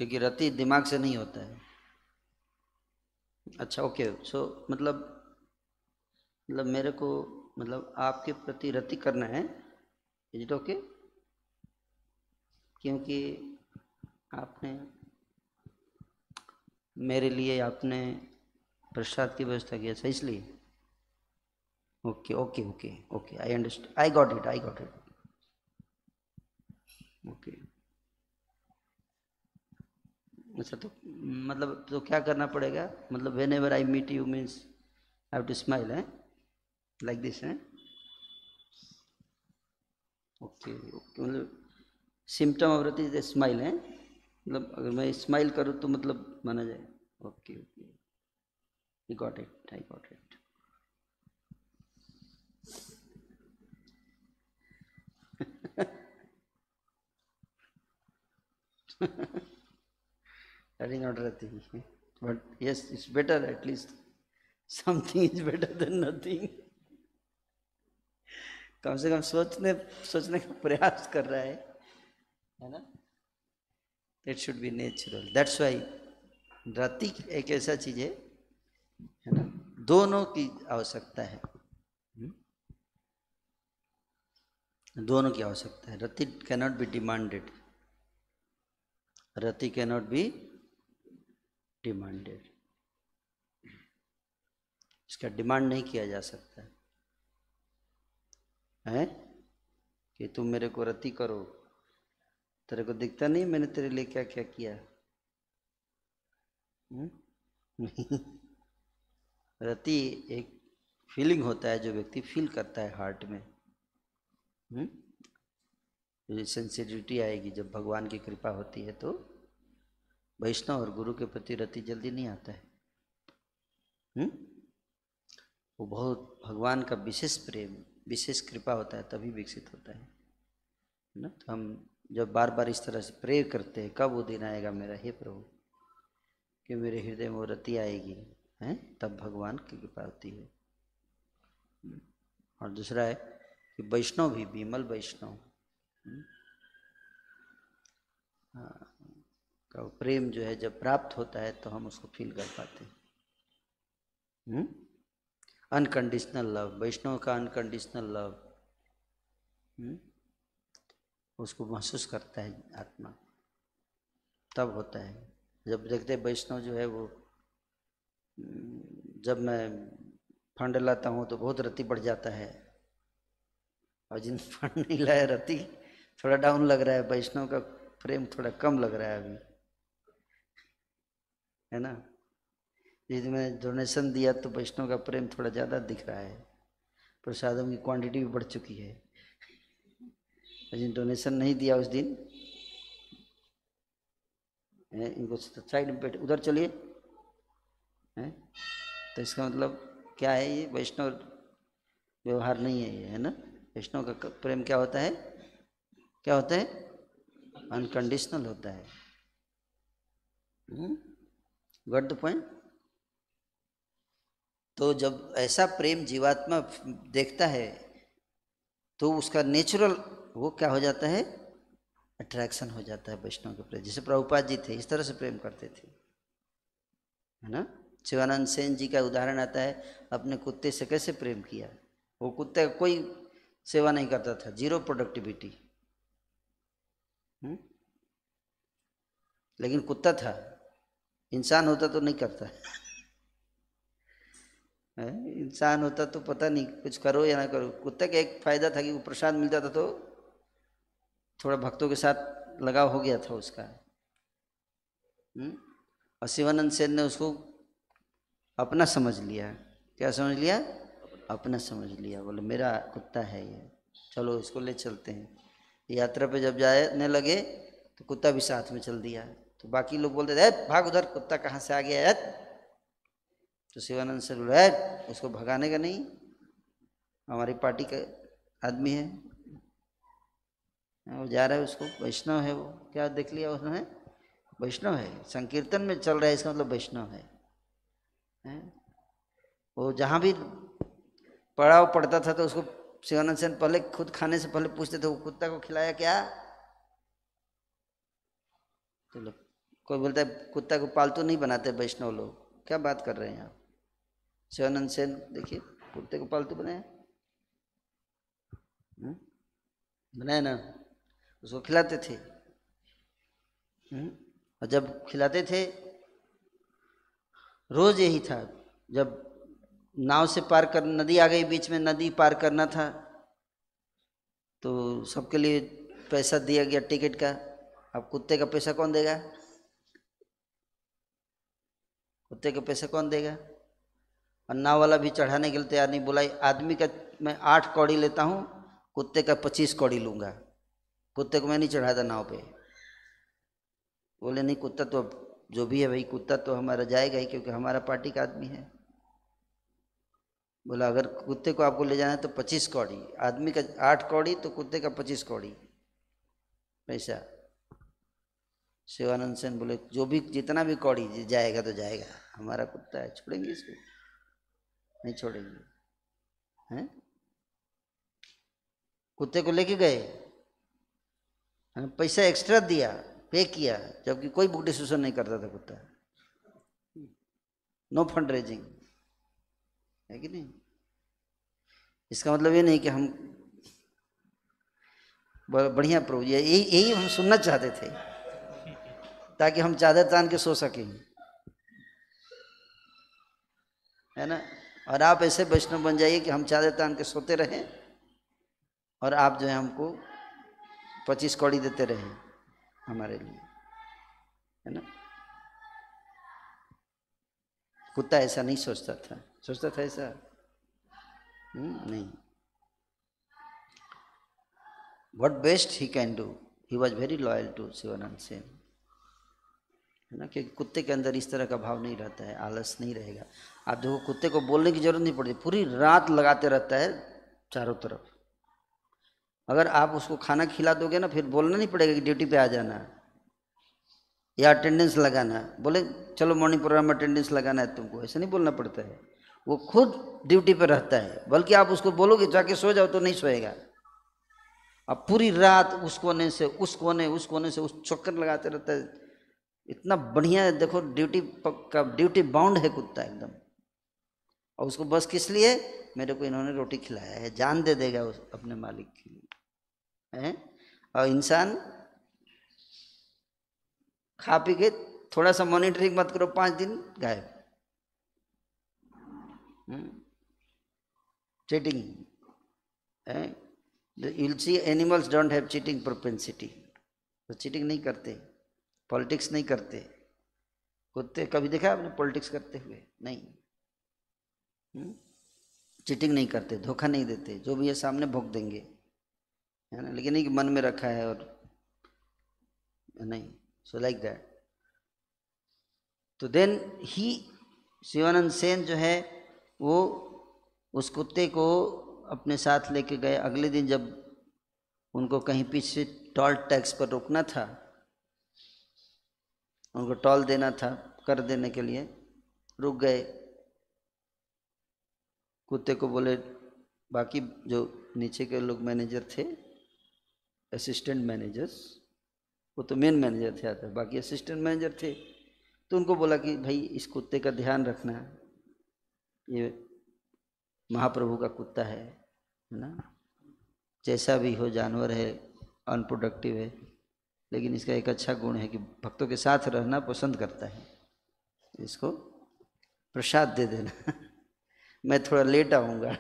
क्योंकि रति दिमाग से नहीं होता है। अच्छा ओके, सो मतलब मेरे को मतलब आपके प्रति रति करना है, इज इट ओके? क्योंकि आपने मेरे लिए आपने प्रसाद की व्यवस्था किया था, इसलिए। Okay okay okay okay, I understand, I got it, I got it. Okay, अच्छा तो मतलब तो क्या करना पड़ेगा? मतलब whenever I meet you means I have to smile है, लाइक दिस है? ओके ओके, मतलब symptom of Rati is smile है, मतलब अगर मैं स्माइल करूँ तो मतलब माना जाए। Okay okay, I got it, I got it. That is not rati, but yes, it's better, at least something is better than nothing. कम से कम सोचने का प्रयास कर रहा है ना? It should be natural, that's why रति एक ऐसा चीज है ना, दोनों की आवश्यकता है। दोनों की आवश्यकता है। रति कैनॉट बी डिमांडेड, रति कैनॉट बी डिमांडेड, इसका डिमांड नहीं किया जा सकता है कि तुम मेरे को रति करो। तेरे को दिखता नहीं मैंने तेरे लिए क्या क्या किया? रति एक फीलिंग होता है जो व्यक्ति फील करता है हार्ट में। सेंसिटिविटी आएगी जब भगवान की कृपा होती है, तो वैष्णव और गुरु के प्रति रति जल्दी नहीं आता है। वो बहुत भगवान का विशेष प्रेम, विशेष कृपा होता है, तभी विकसित होता है ना। तो हम जब बार बार इस तरह से प्रे करते हैं, कब वो दिन आएगा मेरा, हे प्रभु कि मेरे हृदय में वो रति आएगी, हैं, तब भगवान की कृपा होती है। और दूसरा है कि वैष्णव भी, विमल वैष्णव का प्रेम जो है जब प्राप्त होता है तो हम उसको फील कर पाते हैं। अनकंडीशनल लव, वैष्णव का अनकंडीशनल लव उसको महसूस करता है आत्मा, तब होता है। जब देखते वैष्णव जो है वो, जब मैं फंड लाता हूँ तो बहुत रति बढ़ जाता है, और जिन फंड नहीं लाया रति थोड़ा डाउन लग रहा है, वैष्णव का प्रेम थोड़ा कम लग रहा है अभी, है ना। यदि मैं डोनेशन दिया तो वैष्णव का प्रेम थोड़ा ज़्यादा दिख रहा है, प्रसादों की क्वांटिटी भी बढ़ चुकी है। जिन डोनेशन नहीं दिया उस दिन, इनको साइड में बैठ, उधर चलिए, हैं, तो इसका मतलब क्या है? ये वैष्णव व्यवहार नहीं है ये, है ना। वैष्णव का प्रेम क्या होता है? क्या होता है? अनकंडीशनल होता है। Got the point? तो जब ऐसा प्रेम जीवात्मा देखता है तो उसका नेचुरल वो क्या हो जाता है? अट्रैक्शन हो जाता है वैष्णव के प्रति। जैसे प्रभुपाद जी थे, इस तरह से प्रेम करते थे, है ना। शिवानंद सेन जी का उदाहरण आता है, अपने कुत्ते से कैसे प्रेम किया। वो कुत्ते का कोई सेवा नहीं करता था, जीरो प्रोडक्टिविटी, लेकिन कुत्ता था, इंसान होता तो नहीं करता है। इंसान होता तो पता नहीं कुछ करो या ना करो। कुत्ते का एक फायदा था कि वो प्रसाद मिलता था तो थोड़ा भक्तों के साथ लगाव हो गया था उसका। और शिवानंद सेन ने उसको अपना समझ लिया। क्या समझ लिया? अपना समझ लिया। बोले मेरा कुत्ता है ये, चलो इसको ले चलते हैं। यात्रा पे जब जाने लगे तो कुत्ता भी साथ में चल दिया। तो बाकी लोग बोलते थे भाग उधर, कुत्ता कहाँ से आ गया है। तो शिवानंद से बोले उसको भगाने का नहीं, हमारी पार्टी का आदमी है, वो जा रहा है, उसको वैष्णव है वो। क्या देख लिया उसने? वैष्णव है, संकीर्तन में चल रहा है, इसका मतलब वैष्णव है। वो जहाँ भी पड़ाव पड़ता था तो उसको शिवानंद सेन पहले खुद खाने से पहले पूछते थे वो कुत्ता को खिलाया क्या। तो कोई बोलता है कुत्ता को पालतू नहीं बनाते वैष्णव लोग, क्या बात कर रहे हैं आप? शिवानंद सेन देखिए कुत्ते को पालतू बनाया, बनाया ना, उसको खिलाते थे। और जब खिलाते थे रोज यही था, जब नाव से पार कर, नदी आ गई बीच में, नदी पार करना था तो सबके लिए पैसा दिया गया टिकट का। अब कुत्ते का पैसा कौन देगा? कुत्ते का पैसा कौन देगा? और नाव वाला भी चढ़ाने के लिए तैयार नहीं, बोला आदमी का मैं 8 कौड़ी लेता हूँ, कुत्ते का 25 कौड़ी लूँगा, कुत्ते को मैं नहीं चढ़ाता नाव पे। बोले नहीं, कुत्ता तो जो भी है भाई, कुत्ता तो हमारा जाएगा ही क्योंकि हमारा पार्टी का आदमी है। बोला अगर कुत्ते को आपको ले जाना है तो 25 कौड़ी, आदमी का 8 कौड़ी तो कुत्ते का 25 कौड़ी पैसा। शिवानंद सेन बोले जो भी जितना भी कौड़ी जाएगा तो जाएगा, हमारा कुत्ता है, छोड़ेंगे इसको? नहीं छोड़ेंगे। हैं? कुत्ते को लेके गए, पैसा एक्स्ट्रा दिया, पे किया, जबकि कोई बुक डिस्कशन नहीं करता था कुत्ता। नो फंड रेजिंग है कि नहीं? इसका मतलब ये नहीं कि हम बढ़िया प्रभु, यही हम सुनना चाहते थे ताकि हम चादर तान के सो सकें, है ना। और आप ऐसे वैष्णव बन जाइए कि हम चादर तान के सोते रहें और आप जो है हमको 25 कौड़ी देते रहे हमारे लिए, है ना। कुत्ता ऐसा नहीं सोचता था, सोचता था ऐसा नहीं। What best he can do, he was very loyal to Shivanand Sen, है ना। क्योंकि कुत्ते के अंदर इस तरह का भाव नहीं रहता है, आलस नहीं रहेगा। आप देखो कुत्ते को बोलने की जरूरत नहीं पड़ती, पूरी रात लगाते रहता है चारों तरफ। अगर आप उसको खाना खिला दोगे ना, फिर बोलना नहीं पड़ेगा कि ड्यूटी पे आ जाना या अटेंडेंस लगाना। बोले चलो मॉर्निंग प्रोग्राम में अटेंडेंस लगाना है तुमको, ऐसा नहीं बोलना पड़ता है, वो खुद ड्यूटी पे रहता है। बल्कि आप उसको बोलोगे जाके सो जाओ तो नहीं सोएगा। अब पूरी रात उस कोने से उस कोने, उस कोने से उस चक्कर लगाते रहता है। इतना बढ़िया है, देखो ड्यूटी बाउंड है कुत्ता एकदम। और उसको बस किस लिए, मेरे को इन्होंने रोटी खिलाया है, जान दे देगा उस अपने मालिक के लिए, है। और इंसान खा पी के थोड़ा सा मॉनिटरिंग मत करो, 5 दिन गायब। Cheating, you will see animals don't have cheating propensity, तो चीटिंग नहीं करते, पॉलिटिक्स नहीं करते। कुत्ते कभी देखा आपने पॉलिटिक्स करते हुए? नहीं। चीटिंग नहीं करते, धोखा नहीं देते, जो भी है सामने भोग देंगे, है ना। लेकिन नहीं कि मन में रखा है और नहीं, सो लाइक दैट। तो देन ही शिवानंद सेन जो है वो उस कुत्ते को अपने साथ लेके गए। अगले दिन जब उनको कहीं पीछे टोल टैक्स पर रोकना था, उनको टोल देना था, कर देने के लिए रुक गए। कुत्ते को बोले, बाकी जो नीचे के लोग मैनेजर थे, असिस्टेंट मैनेजर्स, वो तो मेन मैनेजर थे आता, बाकी असिस्टेंट मैनेजर थे, तो उनको बोला कि भाई इस कुत्ते का ध्यान रखना, ये महाप्रभु का कुत्ता है ना। जैसा भी हो जानवर है, अनप्रोडक्टिव है, लेकिन इसका एक अच्छा गुण है कि भक्तों के साथ रहना पसंद करता है, इसको प्रसाद दे देना मैं थोड़ा लेट आऊँगा।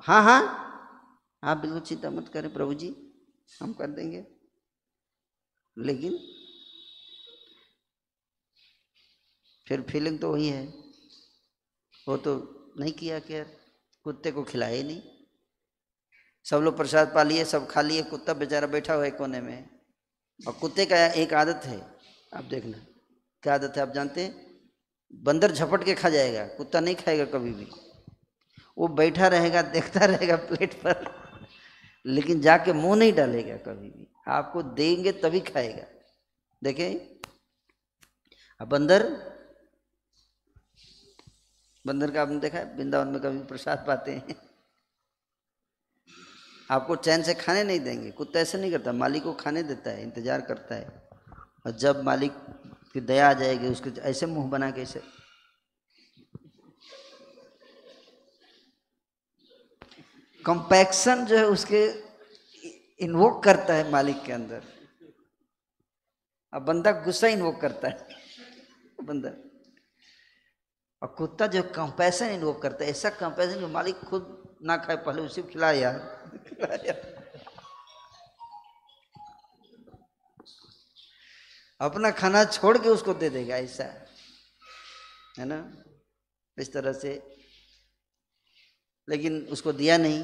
हाँ हाँ, आप बिल्कुल चिंता मत करें प्रभु जी, हम कर देंगे। लेकिन फिर फीलिंग तो वही है, वो तो नहीं किया, केयर कुत्ते को खिलाया ही नहीं। सब लोग प्रसाद पा लिए, सब खा लिए, कुत्ता बेचारा बैठा हुआ है कोने में। और कुत्ते का एक आदत है, आप देखना क्या आदत है, आप जानते हैं? बंदर झपट के खा जाएगा, कुत्ता नहीं खाएगा कभी भी। वो बैठा रहेगा, देखता रहेगा प्लेट पर, लेकिन जाके मुंह नहीं डालेगा कभी भी। आपको देंगे तभी खाएगा। देखें, अब बंदर का आपने देखा है? वृंदावन में कभी प्रसाद पाते हैं? आपको चैन से खाने नहीं देंगे। कुत्ता ऐसे नहीं करता, मालिक को खाने देता है, इंतजार करता है, और जब मालिक की दया आ जाएगी उसके ऐसे मुंह बना के ऐसे कंपैक्शन जो है उसके इन्वोक करता है मालिक के अंदर। अब बंदा गुस्सा इन्वोक करता है बंदा, और कुत्ता जो कंपैशन इन्वोक करता है, ऐसा कंपैशन जो मालिक खुद ना खाए पहले उसे खिला यार, खिला यार। अपना खाना छोड़ के उसको दे देगा, ऐसा है ना, इस तरह से। लेकिन उसको दिया नहीं,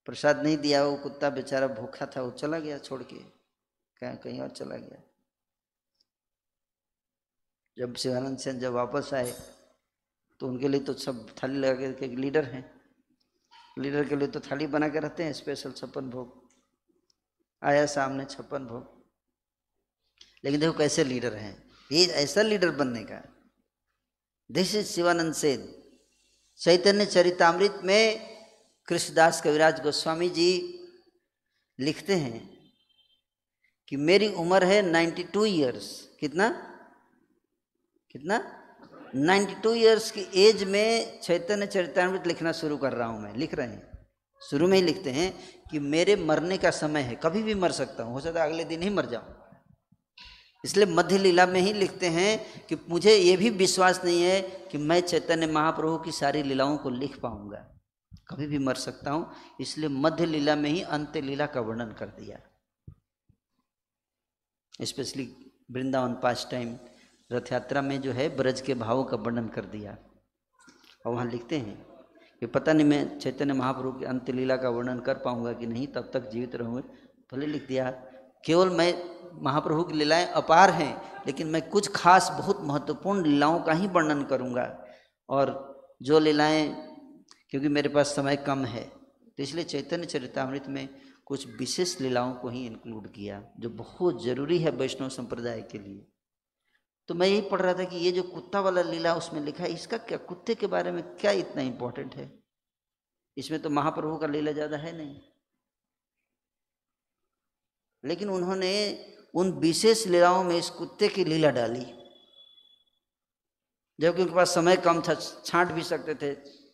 प्रसाद नहीं दिया, वो कुत्ता बेचारा भूखा था, वो चला गया छोड़ के, कहीं और चला गया। जब शिवानंद सेन जब वापस आए तो उनके लिए तो सब थाली लगा के, लीडर हैं, लीडर के लिए तो थाली बना के रखते हैं स्पेशल 56 भोग। आया सामने 56 भोग, लेकिन देखो कैसे लीडर हैं, ये ऐसा लीडर बनने का। This is Shivanand Sen. चैतन्य चरितामृत में कृष्णदास कविराज गोस्वामी जी लिखते हैं कि मेरी उम्र है 92 ईयर्स। कितना 92 ईयर्स की एज में चैतन्य चरितामृत लिखना शुरू कर रहा हूँ मैं। लिख रहे हैं, शुरू में ही लिखते हैं कि मेरे मरने का समय है, कभी भी मर सकता हूँ, हो सकता है अगले दिन ही मर जाऊँ। इसलिए मध्य लीला में ही लिखते हैं कि मुझे ये भी विश्वास नहीं है कि मैं चैतन्य महाप्रभु की सारी लीलाओं को लिख पाऊंगा, कभी भी मर सकता हूँ। इसलिए मध्य लीला में ही अंत्य लीला का वर्णन कर दिया, स्पेशली वृंदावन पास टाइम रथ यात्रा में जो है ब्रज के भावों का वर्णन कर दिया। और वहाँ लिखते हैं कि पता नहीं मैं चैतन्य महाप्रभु की अंत्य लीला का वर्णन कर पाऊंगा कि नहीं, तब तक जीवित रहूँगा। भले लिख दिया, केवल मैं महाप्रभु की लीलाएं अपार हैं, लेकिन मैं कुछ खास बहुत महत्वपूर्ण लीलाओं का ही वर्णन करूंगा। और जो लीलाएं, क्योंकि मेरे पास समय कम है, तो इसलिए चैतन्य चरितामृत में कुछ विशेष लीलाओं को ही इंक्लूड किया जो बहुत जरूरी है वैष्णव संप्रदाय के लिए। तो मैं यही पढ़ रहा था कि ये जो कुत्ता वाला लीला उसमें लिखा है, इसका क्या, कुत्ते के बारे में क्या इतना इंपॉर्टेंट है? इसमें तो महाप्रभु का लीला ज़्यादा है नहीं, लेकिन उन्होंने उन विशेष लीलाओं में इस कुत्ते की लीला डाली, जबकि उनके पास समय कम था, छांट भी सकते थे,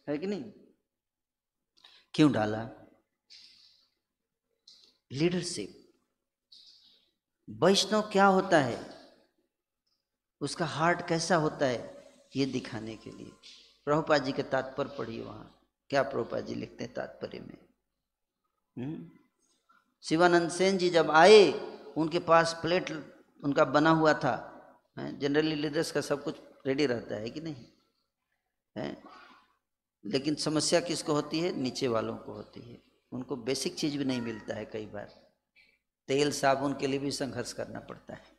है कि नहीं? क्यों डाला? लीडरशिप। वैष्णव क्या होता है, उसका हार्ट कैसा होता है, ये दिखाने के लिए। प्रभुपाद जी के तात्पर्य पढ़िए, वहाँ क्या प्रभुपाद जी लिखते हैं तात्पर्य में। शिवानंद सेन जी जब आए, उनके पास प्लेट उनका बना हुआ था। जनरली लीडर्स का सब कुछ रेडी रहता है कि नहीं है, लेकिन समस्या किसको होती है? नीचे वालों को होती है। उनको बेसिक चीज़ भी नहीं मिलता है, कई बार तेल साबुन के लिए भी संघर्ष करना पड़ता है।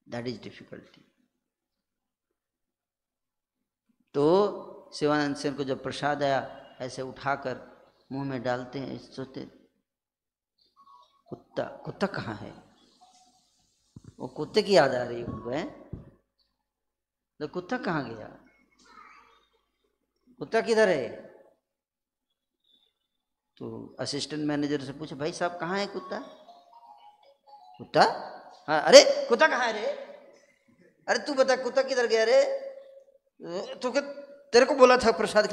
That is difficulty. तो शिवानंद सेन को जब प्रसाद आया, ऐसे उठाकर मुंह में डालते हैं, सोचते कुत्ता, कुत्ता कहाँ है? वो कुत्ते की याद आ रही है उनको, है तो कुत्ता कहाँ गया, कुत्ता किधर है? तो असिस्टेंट मैनेजर से पूछा, भाई साहब कहाँ है कुत्ता? कुत्ता? हाँ, अरे कुत्ता कहाँ है रे? अरे तू बता कुत्ता किधर गया रे? तो तेरे को बोला था प्रसाद,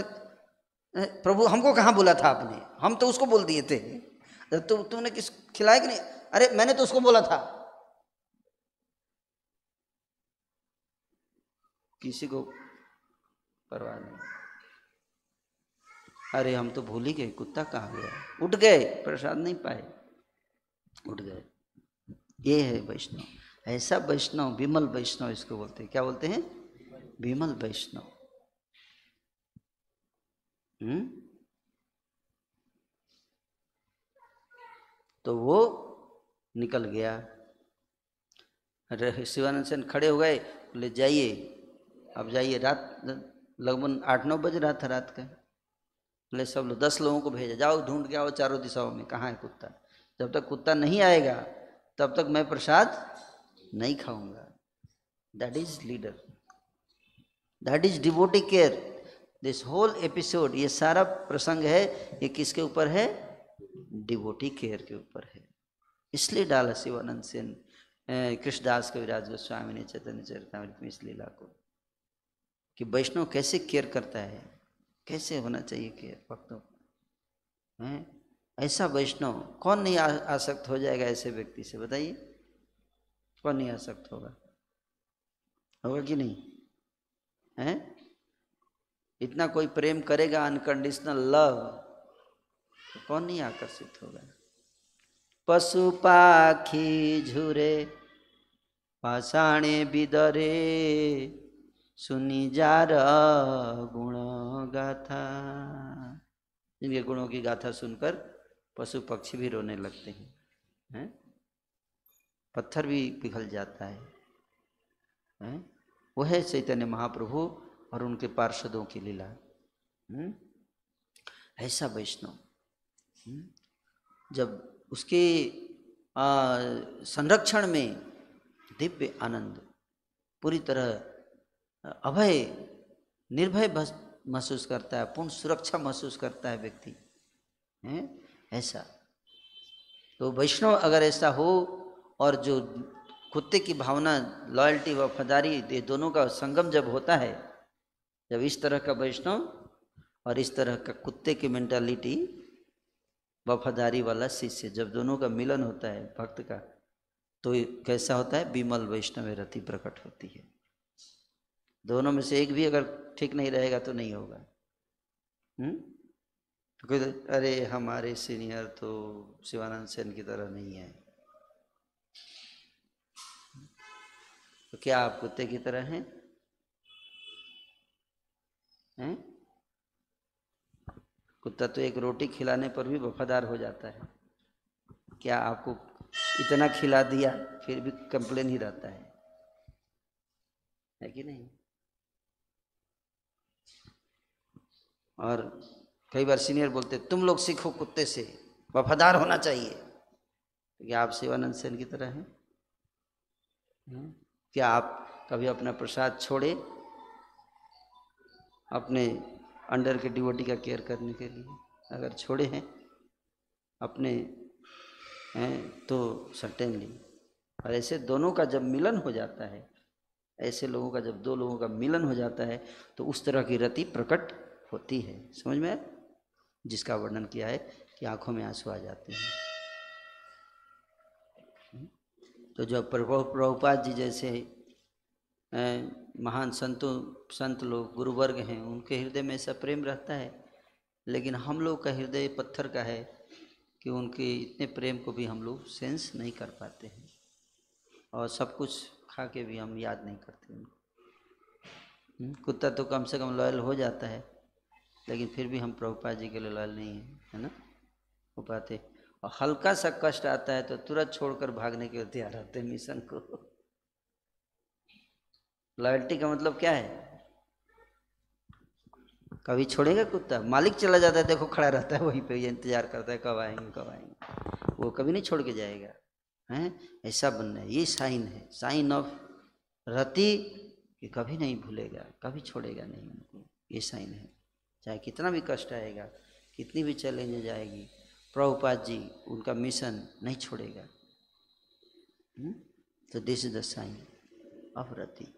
प्रभु हमको कहाँ बोला था आपने? हम तो उसको बोल दिए थे। तो तूने किस खिलाया कि नहीं? अरे मैंने तो उसको बोला था। किसी को परवाह नहीं। अरे हम तो भूल ही गए, कुत्ता कहाँ गया? उठ गए, प्रसाद नहीं पाए, उठ गए। ये है वैष्णव, ऐसा वैष्णव, विमल वैष्णव इसको बोलते हैं। क्या बोलते हैं? विमल वैष्णव। तो वो निकल गया। शिवानंद सेन खड़े हो गए, बोले जाइए, अब जाइए। रात लगभग 8-9 बज रहा था रात का। बोले सब लोग 10 लोगों को भेजा, जाओ ढूंढ के आओ चारों दिशाओं में, कहाँ है कुत्ता। जब तक कुत्ता नहीं आएगा तब तक मैं प्रसाद नहीं खाऊंगा। That is leader, that is devotee care. This whole episode, ये सारा प्रसंग है, ये किसके ऊपर है? डिवोटी केयर के ऊपर है। इसलिए डाला शिवानंद सेन कृष्णदास कविराज गोस्वामी ने चैतन्य चरितामृत में इस लीला को, कि वैष्णव कैसे केयर करता है, कैसे होना चाहिए केयर भक्तों हैं। ऐसा वैष्णव कौन नहीं आसक्त हो जाएगा ऐसे व्यक्ति से, बताइए कौन नहीं आसक्त होगा, होगा कि नहीं है? इतना कोई प्रेम करेगा अनकंडीशनल लव, तो कौन नहीं आकर्षित होगा। पशु पाखी झुरे पाषाणे बिदरे, सुनी जार गुण गाथा। जिनके गुणों की गाथा सुनकर पशु पक्षी भी रोने लगते हैं, पत्थर भी पिघल जाता है? वो है चैतन्य महाप्रभु और उनके पार्षदों की लीला। ऐसा वैष्णव जब उसके संरक्षण में दिव्य आनंद, पूरी तरह अभय निर्भय महसूस करता है, पूर्ण सुरक्षा महसूस करता है व्यक्ति, ऐसा। तो वैष्णव अगर ऐसा हो, और जो कुत्ते की भावना, लॉयल्टी, वफादारी, ये दोनों का संगम जब होता है, जब इस तरह का वैष्णव और इस तरह का कुत्ते की मेंटालिटी, वफादारी वाला शिष्य, जब दोनों का मिलन होता है भक्त का, तो कैसा होता है? विमल वैष्णव रति प्रकट होती है। दोनों में से एक भी अगर ठीक नहीं रहेगा तो नहीं होगा। तो कोई अरे हमारे सीनियर तो शिवानंद सेन की तरह नहीं है, तो क्या आप कुत्ते की तरह हैं? कुत्ता तो एक रोटी खिलाने पर भी वफादार हो जाता है। क्या आपको इतना खिला दिया फिर भी कंप्लेन ही रहता है कि नहीं? और कई बार सीनियर बोलते तुम लोग सीखो कुत्ते से, वफादार होना चाहिए। क्या आप शिवानंद सेन की तरह हैं? क्या आप कभी अपना प्रसाद छोड़े अपने अंडर के डिवोटी का केयर करने के लिए? अगर छोड़े हैं अपने हैं तो सर्टेनली। और ऐसे दोनों का जब मिलन हो जाता है, ऐसे लोगों का जब दो लोगों का मिलन हो जाता है, तो उस तरह की रति प्रकट होती है। समझ में आया? जिसका वर्णन किया है कि आंखों में आंसू आ जाते हैं। तो जब प्रभुपाद जी जैसे महान संत लोग, गुरुवर्ग हैं, उनके हृदय में ऐसा प्रेम रहता है। लेकिन हम लोग का हृदय पत्थर का है कि उनके इतने प्रेम को भी हम लोग सेंस नहीं कर पाते हैं, और सब कुछ खा के भी हम याद नहीं करते उनको। कुत्ता तो कम से कम लॉयल हो जाता है, लेकिन फिर भी हम प्रभुपाद जी के लिए लॉयल नहीं है ना, हो पाते। और हल्का सा कष्ट आता है तो तुरंत छोड़कर भागने के तैयार रहते हैं मिशन को। लॉयल्टी का मतलब क्या है? कभी छोड़ेगा कुत्ता? मालिक चला जाता है, देखो खड़ा रहता है वहीं पे, ये इंतजार करता है कब आएंगे कब आएंगे, वो कभी नहीं छोड़ के जाएगा। हैं? ऐसा बनना है, ये साइन है, साइन ऑफ रति, कि कभी नहीं भूलेगा, कभी छोड़ेगा नहीं उनको। ये साइन है, चाहे कितना भी कष्ट आएगा, कितनी भी चैलेंज जाएगी, प्रभुपाद जी उनका मिशन नहीं छोड़ेगा। तो this is the sign of Rati.